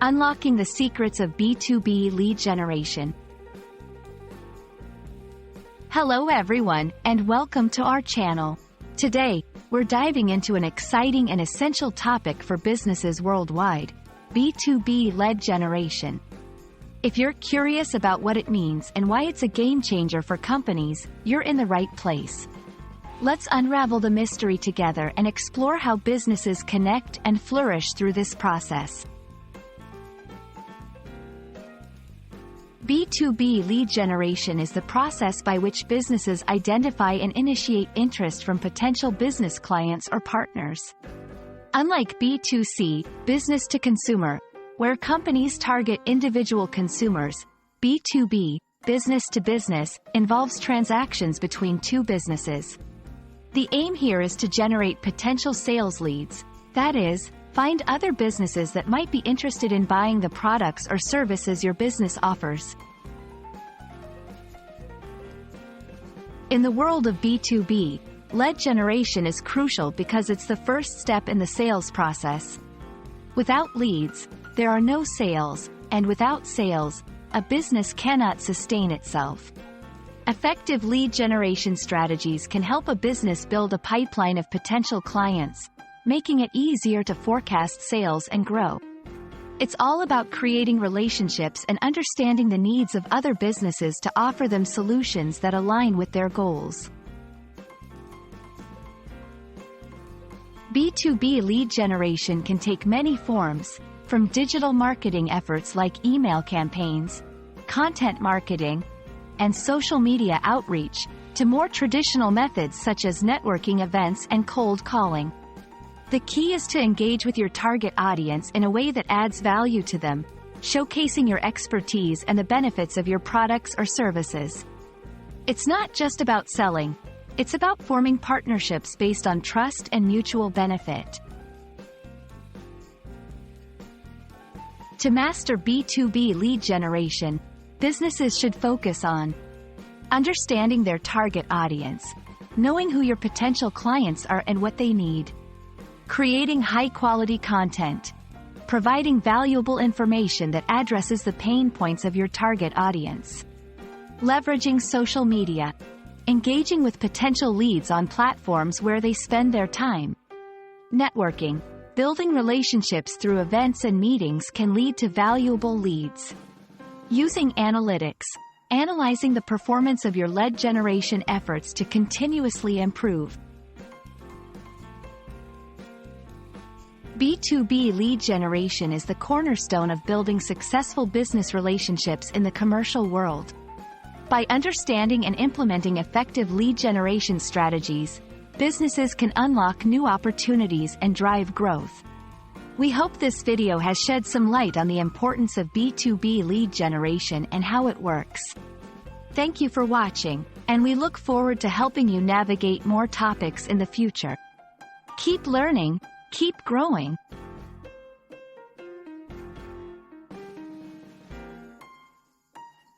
Unlocking the secrets of B2B lead generation. Hello everyone, and welcome to our channel. Today, we're diving into an exciting and essential topic for businesses worldwide: B2B lead generation. If you're curious about what it means and why it's a game changer for companies, you're in the right place. Let's unravel the mystery together and explore how businesses connect and flourish through this process. B2B lead generation is the process by which businesses identify and initiate interest from potential business clients or partners. Unlike B2C, business to consumer, where companies target individual consumers, B2B, business to business, involves transactions between two businesses. The aim here is to generate potential sales leads, that is, find other businesses that might be interested in buying the products or services your business offers. In the world of B2B, lead generation is crucial because it's the first step in the sales process. Without leads, there are no sales, and without sales, a business cannot sustain itself. Effective lead generation strategies can help a business build a pipeline of potential clients, making it easier to forecast sales and grow. It's all about creating relationships and understanding the needs of other businesses to offer them solutions that align with their goals. B2B lead generation can take many forms, from digital marketing efforts like email campaigns, content marketing, and social media outreach, to more traditional methods such as networking events and cold calling. The key is to engage with your target audience in a way that adds value to them, showcasing your expertise and the benefits of your products or services. It's not just about selling, it's about forming partnerships based on trust and mutual benefit. To master B2B lead generation, businesses should focus on understanding their target audience, knowing who your potential clients are and what they need, creating high-quality content, providing valuable information that addresses the pain points of your target audience, leveraging social media, engaging with potential leads on platforms where they spend their time, networking, building relationships through events and meetings can lead to valuable leads, using analytics, analyzing the performance of your lead generation efforts to continuously improve. B2B lead generation is the cornerstone of building successful business relationships in the commercial world. By understanding and implementing effective lead generation strategies, businesses can unlock new opportunities and drive growth. We hope this video has shed some light on the importance of B2B lead generation and how it works. Thank you for watching, and we look forward to helping you navigate more topics in the future. Keep learning, keep growing,